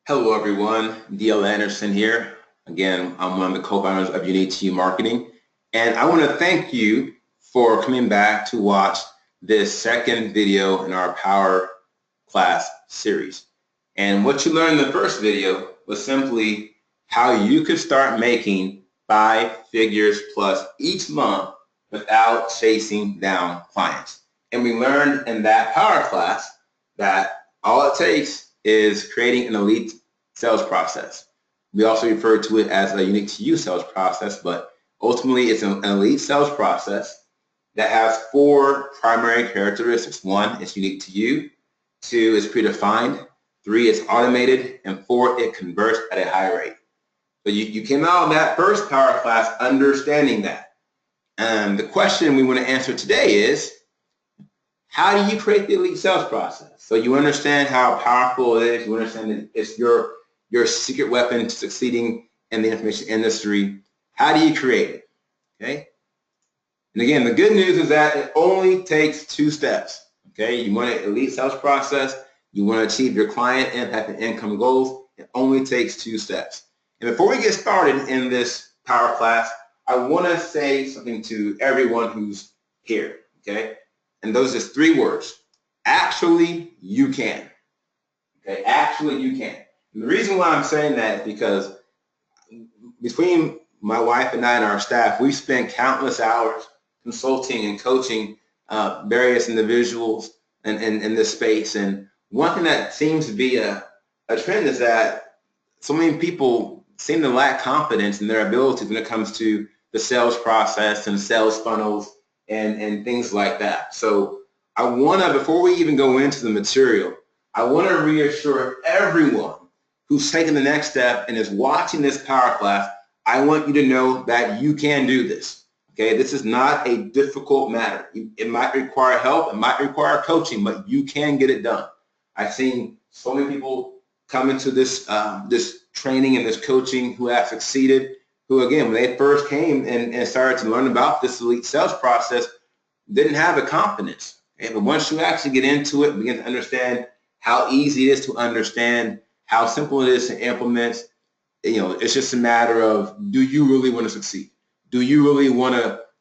Hello everyone, DL Anderson here. Again, I'm one of the co-founders of Unique to You Marketing, and I want to thank you for coming back to watch this second video in our Power Class series. And what you learned in the first video was simply how you could start making 5 figures plus each month without chasing down clients. And we learned in that Power Class that all it takes is creating an elite sales process. We also refer to it as a unique to you sales process, but ultimately it's an elite sales process that has 4 primary characteristics. 1, it's unique to you. 2, it's predefined. 3, it's automated. And 4, it converts at a high rate. So you came out of that first Power Class understanding that. And the question we want to answer today is, how do you create the elite sales process? So you understand how powerful it is. You understand that it's your secret weapon to succeeding in the information industry. How do you create it? Okay. And again, the good news is that it only takes 2 steps. Okay. You want an elite sales process. You want to achieve your client impact and income goals. It only takes 2 steps. And before we get started in this Power Class, I want to say something to everyone who's here. Okay. And those are 3 words. Actually, you can. Okay, actually, you can. And the reason why I'm saying that is because between my wife and I and our staff, we've spent countless hours consulting and coaching various individuals in this space. And one thing that seems to be a trend is that so many people seem to lack confidence in their abilities when it comes to the sales process and sales funnels and things like that. So I want to, before we even go into the material, I want to reassure everyone who's taking the next step and is watching this Power Class, I want you to know that you can do this. Okay, this is not a difficult matter. It might require help, it might require coaching, but you can get it done. I've seen so many people come into this this training and this coaching who have succeeded, who again, when they first came and started to learn about this elite sales process, didn't have the confidence. Okay? But once you actually get into it, begin to understand how easy it is to understand, how simple it is to implement, it's just a matter of, do you really want to succeed? Do you really want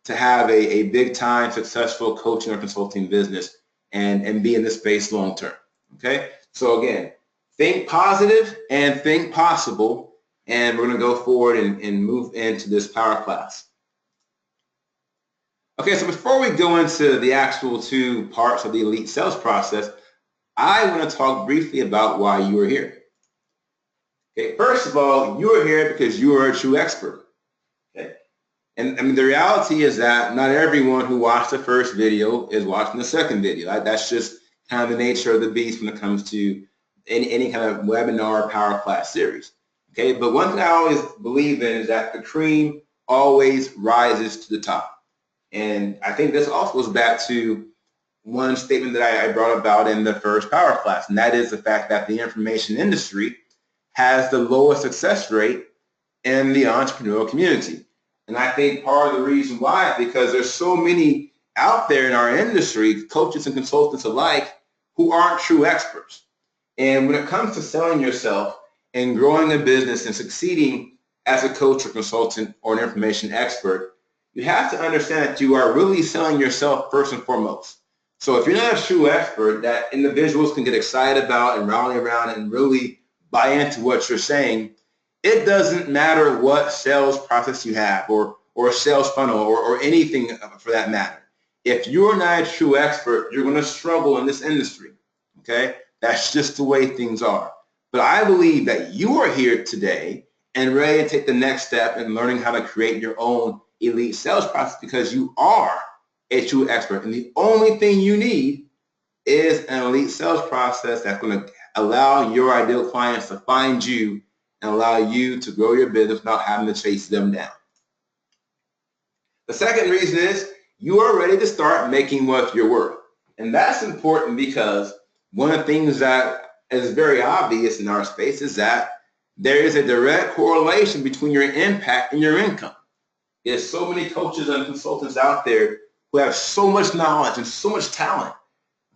to have a big time successful coaching or consulting business and be in this space long term? Okay, so again, think positive and think possible. And we're going to go forward and move into this Power Class. Okay, so before we go into the actual 2 parts of the elite sales process, I want to talk briefly about why you are here. Okay, first of all, you are here because you are a true expert. Okay, and I mean the reality is that not everyone who watched the first video is watching the second video. Right? That's just kind of the nature of the beast when it comes to any kind of webinar or Power Class series. Okay, but one thing I always believe in is that the cream always rises to the top. And I think this also goes back to one statement that I brought about in the first Power Class, and that is the fact that the information industry has the lowest success rate in the entrepreneurial community. And I think part of the reason why is because there's so many out there in our industry, coaches and consultants alike, who aren't true experts. And when it comes to selling yourself and growing a business and succeeding as a coach or consultant or an information expert, you have to understand that you are really selling yourself first and foremost. So if you're not a true expert that individuals can get excited about and rally around and really buy into what you're saying, it doesn't matter what sales process you have or sales funnel or anything for that matter. If you're not a true expert, you're going to struggle in this industry. Okay? That's just the way things are. But I believe that you are here today and ready to take the next step in learning how to create your own elite sales process because you are a true expert. And the only thing you need is an elite sales process that's going to allow your ideal clients to find you and allow you to grow your business without having to chase them down. The second reason is you are ready to start making what you're worth. And that's important because one of the things that is very obvious in our space is that there is a direct correlation between your impact and your income. There's so many coaches and consultants out there who have so much knowledge and so much talent,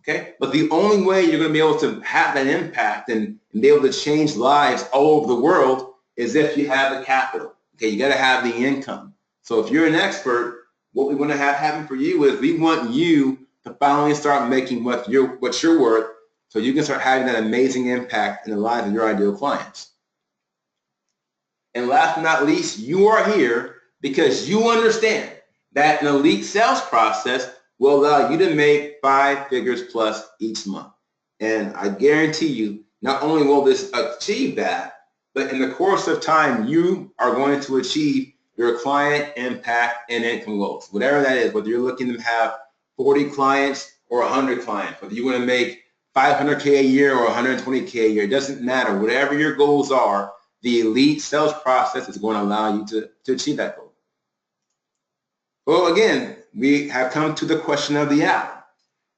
Okay, but the only way you're going to be able to have that impact and be able to change lives all over the world is if you have the capital. Okay, you got to have the income. So if you're an expert, what we want to have happen for you is we want you to finally start making what you're worth, so you can start having that amazing impact in the lives of your ideal clients. And last but not least, you are here because you understand that an elite sales process will allow you to make 5 figures plus each month. And I guarantee you, not only will this achieve that, but in the course of time, you are going to achieve your client impact and income goals, whatever that is, whether you're looking to have 40 clients or 100 clients, whether you want to make 500K a year or 120K a year, it doesn't matter. Whatever your goals are, the elite sales process is going to allow you to achieve that goal. Well, again, we have come to the question of the hour.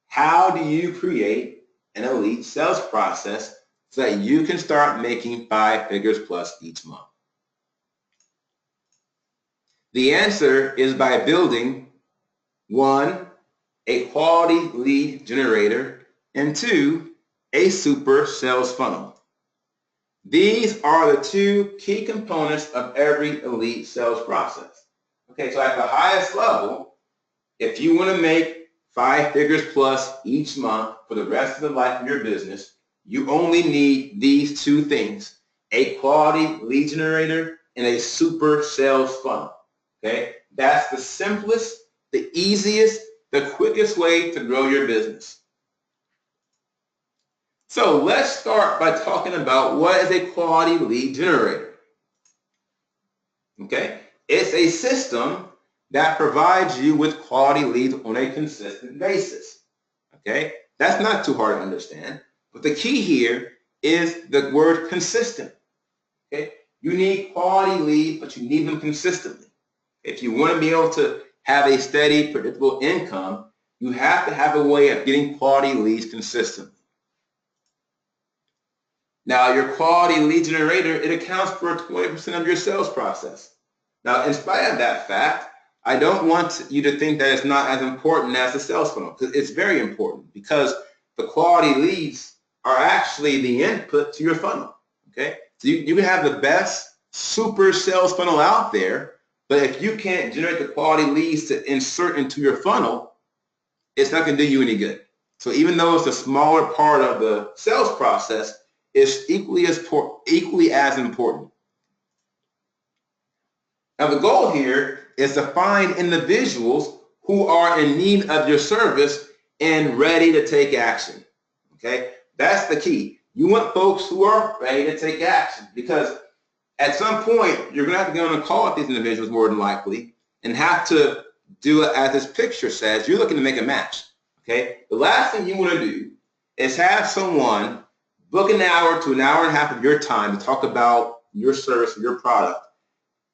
How do you create an elite sales process so that you can start making 5 figures plus each month? The answer is by building 1, a quality lead generator, and 2, a super sales funnel. These are the 2 key components of every elite sales process. Okay, so at the highest level, if you want to make 5 figures plus each month for the rest of the life of your business, you only need these 2 things: a quality lead generator and a super sales funnel. Okay, that's the simplest, the easiest, the quickest way to grow your business. So let's start by talking about what is a quality lead generator. Okay, it's a system that provides you with quality leads on a consistent basis. Okay, that's not too hard to understand, but the key here is the word consistent. Okay, you need quality leads, but you need them consistently. If you want to be able to have a steady, predictable income, you have to have a way of getting quality leads consistently. Now, your quality lead generator, it accounts for 20% of your sales process. Now, in spite of that fact, I don't want you to think that it's not as important as the sales funnel, because it's very important, because the quality leads are actually the input to your funnel. Okay, so you can have the best super sales funnel out there, but if you can't generate the quality leads to insert into your funnel, it's not going to do you any good. So even though it's a smaller part of the sales process, it's equally as important. Now the goal here is to find individuals who are in need of your service and ready to take action. Okay, that's the key. You want folks who are ready to take action, because at some point, you're going to have to get on a call with these individuals more than likely and have to do it as this picture says. You're looking to make a match. Okay? The last thing you want to do is have someone book an hour to an hour and a half of your time to talk about your service or your product,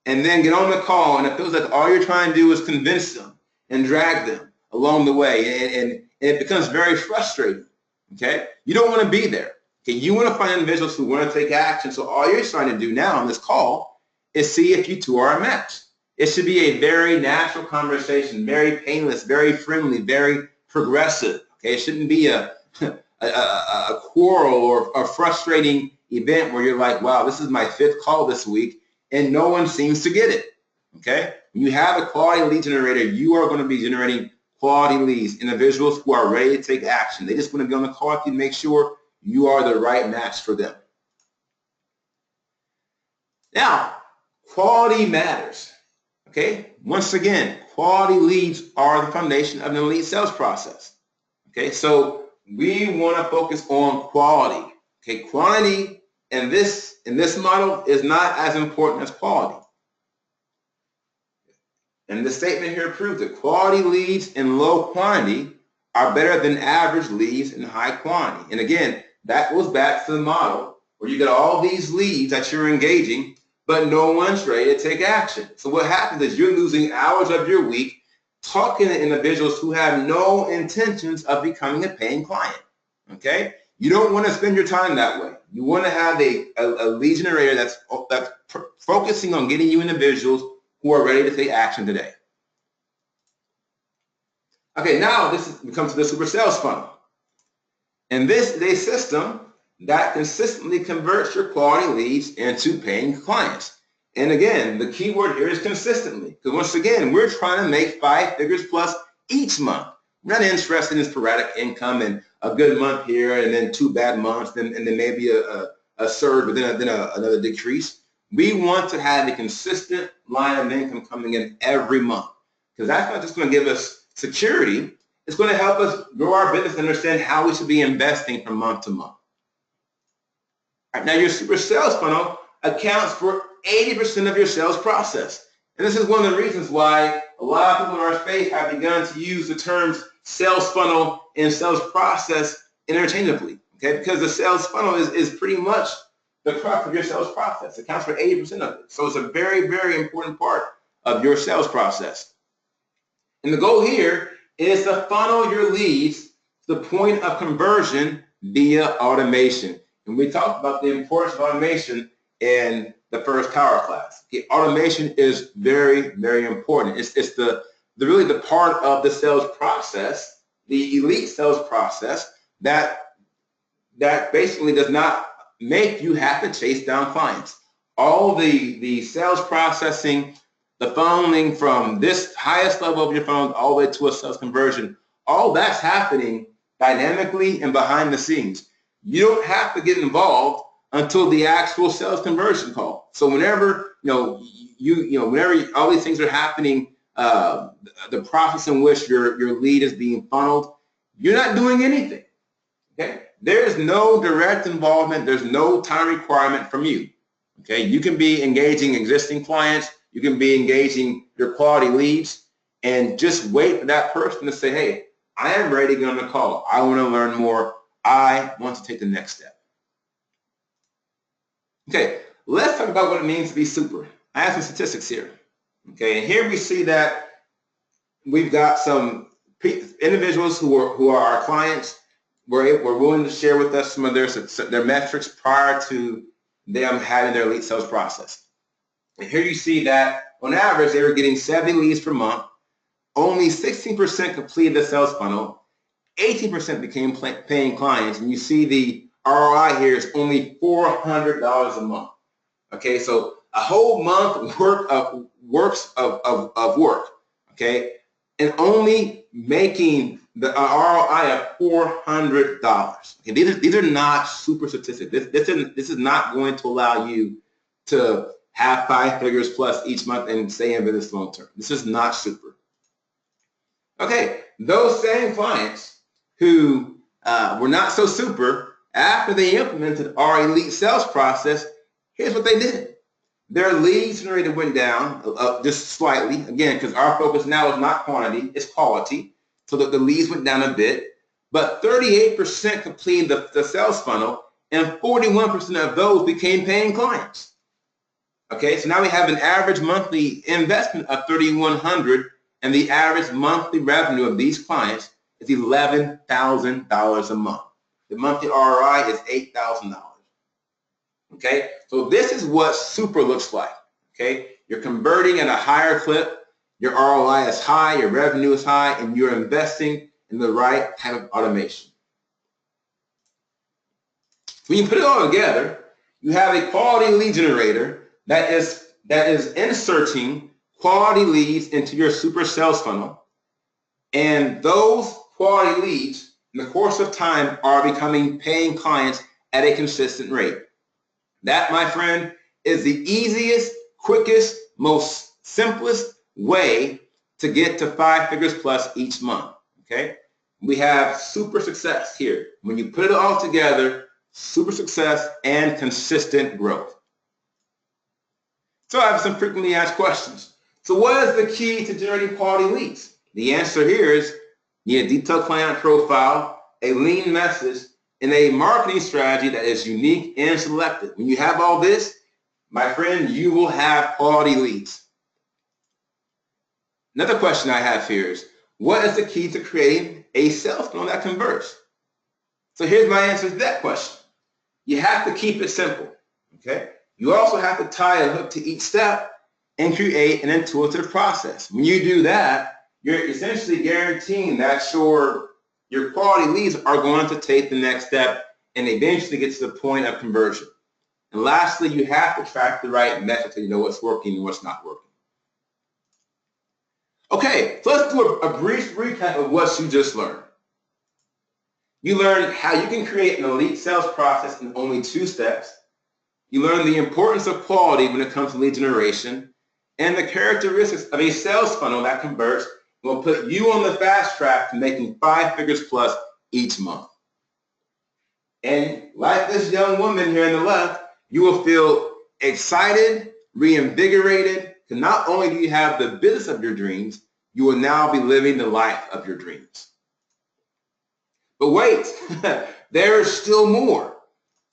and then get on the call, and it feels like all you're trying to do is convince them and drag them along the way, and it becomes very frustrating. Okay? You don't want to be there. Okay, you want to find individuals who want to take action. So all you're trying to do now on this call is see if you two are a match. It should be a very natural conversation, very painless, very friendly, very progressive. Okay, it shouldn't be a quarrel or a frustrating event where you're like, wow, this is my 5th call this week and no one seems to get it. Okay, when you have a quality lead generator, you are going to be generating quality leads, individuals who are ready to take action. They just want to be on the call with you to make sure you are the right match for them. Now, quality matters. Okay, once again, quality leads are the foundation of an elite sales process. Okay, so we want to focus on quality. Okay, quantity in this model is not as important as quality. And the statement here proves that quality leads in low quantity are better than average leads in high quantity. And again, that goes back to the model where you get all these leads that you're engaging, but no one's ready to take action. So what happens is you're losing hours of your week talking to individuals who have no intentions of becoming a paying client. Okay? You don't want to spend your time that way. You want to have a lead generator that's focusing on getting you individuals who are ready to take action today. Okay, now we come to the super sales funnel. And this is a system that consistently converts your quality leads into paying clients. And again, the key word here is consistently, because once again, we're trying to make 5 figures plus each month. We're not interested in sporadic income and a good month here and then 2 bad months and then maybe a surge, but then another decrease. We want to have a consistent line of income coming in every month, because that's not just going to give us security. It's going to help us grow our business and understand how we should be investing from month to month. All right, now your super sales funnel accounts for 80% of your sales process. And this is one of the reasons why a lot of people in our space have begun to use the terms sales funnel and sales process interchangeably, okay? Because the sales funnel is pretty much the crux of your sales process. It accounts for 80% of it. So it's a very, very important part of your sales process. And the goal here is to funnel your leads to the point of conversion via automation. And we talked about the importance of automation in the first power class. Okay, automation is very, very important. It's really the part of the sales process, the elite sales process, that basically does not make you have to chase down clients. All the sales processing, the funneling from this highest level of your funnel all the way to a sales conversion, all that's happening dynamically and behind the scenes. You don't have to get involved until the actual sales conversion call. So whenever whenever all these things are happening, the process in which your lead is being funneled, you're not doing anything. Okay, there's no direct involvement. There's no time requirement from you. Okay, you can be engaging existing clients. You can be engaging your quality leads, and just wait for that person to say, "Hey, I am ready to get on the call. I want to learn more. I want to take the next step." Okay, let's talk about what it means to be super. I have some statistics here. Okay, and here we see that we've got some individuals who are our clients. Were willing to share with us some of their metrics prior to them having their elite sales process. And here you see that on average they were getting 70 leads per month. Only 16% completed the sales funnel. 18% became paying clients, and you see the ROI here is only $400 a month. Okay, so a whole month worth of work. Okay, and only making the ROI of $400. Okay, these are not super statistics. This is not going to allow you to have 5 figures plus each month and stay in business long term. This is not super. Okay, those same clients who were not so super, after they implemented our elite sales process, here's what they did. Their leads generated went down just slightly, again, because our focus now is not quantity, it's quality. So that the leads went down a bit, but 38% completed the sales funnel, and 41% of those became paying clients. Okay, so now we have an average monthly investment of $3,100, and the average monthly revenue of these clients is $11,000 a month. The monthly ROI is $8,000. Okay, so this is what super looks like. Okay, you're converting at a higher clip. Your ROI is high, your revenue is high, and you're investing in the right type of automation. When you put it all together, you have a quality lead generator that is inserting quality leads into your super sales funnel, and those quality leads in the course of time are becoming paying clients at a consistent rate. That, my friend, is the easiest, quickest, most simplest way to get to 5 figures plus each month. Okay, we have super success here. When you put it all together, super success and consistent growth. So I have some frequently asked questions. So what is the key to generating quality leads? The answer here is you need a detailed client profile, a lean message, and a marketing strategy that is unique and selective. When you have all this, my friend, you will have quality leads. Another question I have here is, what is the key to creating a sales funnel that converts? So here's my answer to that question. You have to keep it simple, okay? You also have to tie a hook to each step and create an intuitive process. When you do that, you're essentially guaranteeing that your your quality leads are going to take the next step and eventually get to the point of conversion. And lastly, you have to track the right metrics so you know what's working and what's not working. Okay, so let's do a brief recap of what you just learned. You learned how you can create an elite sales process in only 2 steps. You learned the importance of quality when it comes to lead generation and the characteristics of a sales funnel that converts and will put you on the fast track to making 5 figures plus each month. And like this young woman here on the left, you will feel excited, reinvigorated, because not only do you have the business of your dreams, you will now be living the life of your dreams. But wait, there's still more.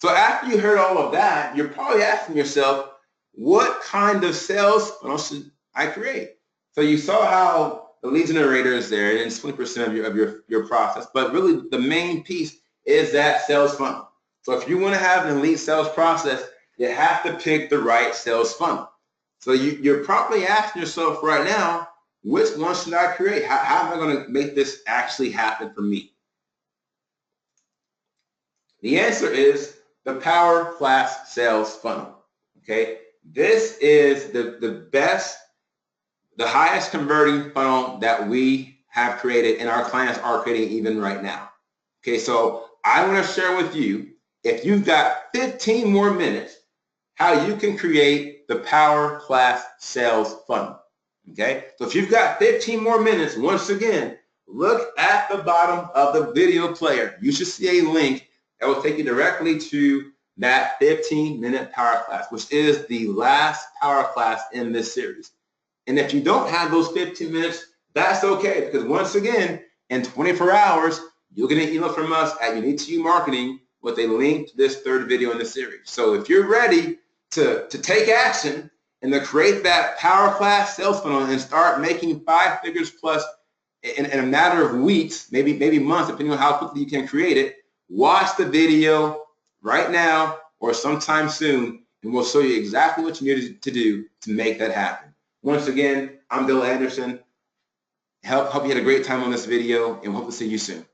So after you heard all of that, you're probably asking yourself, what kind of sales funnel should I create? So you saw how the lead generator is there, and it's 20% of your process, but really the main piece is that sales funnel. So if you want to have an elite sales process, you have to pick the right sales funnel. So you're probably asking yourself right now, which one should I create? How am I going to make this actually happen for me? The answer is the Power Class Sales Funnel. Okay, this is the best, the highest converting funnel that we have created and our clients are creating even right now. Okay, so I want to share with you, if you've got 15 more minutes, how you can create the Power Class Sales Funnel. Okay, so if you've got 15 more minutes, once again, look at the bottom of the video player. You should see a link that will take you directly to that 15-minute power class, which is the last power class in this series. And if you don't have those 15 minutes, that's okay, because once again, in 24 hours, you'll get an email from us at Unique to You Marketing with a link to this 3rd video in the series. So if you're ready to take action and to create that power class sales funnel and start making 5 figures plus in a matter of weeks, maybe months, depending on how quickly you can create it, watch the video right now or sometime soon, and we'll show you exactly what you need to do to make that happen. Once again, I'm Bill Anderson. Hope you had a great time on this video, and hope to see you soon.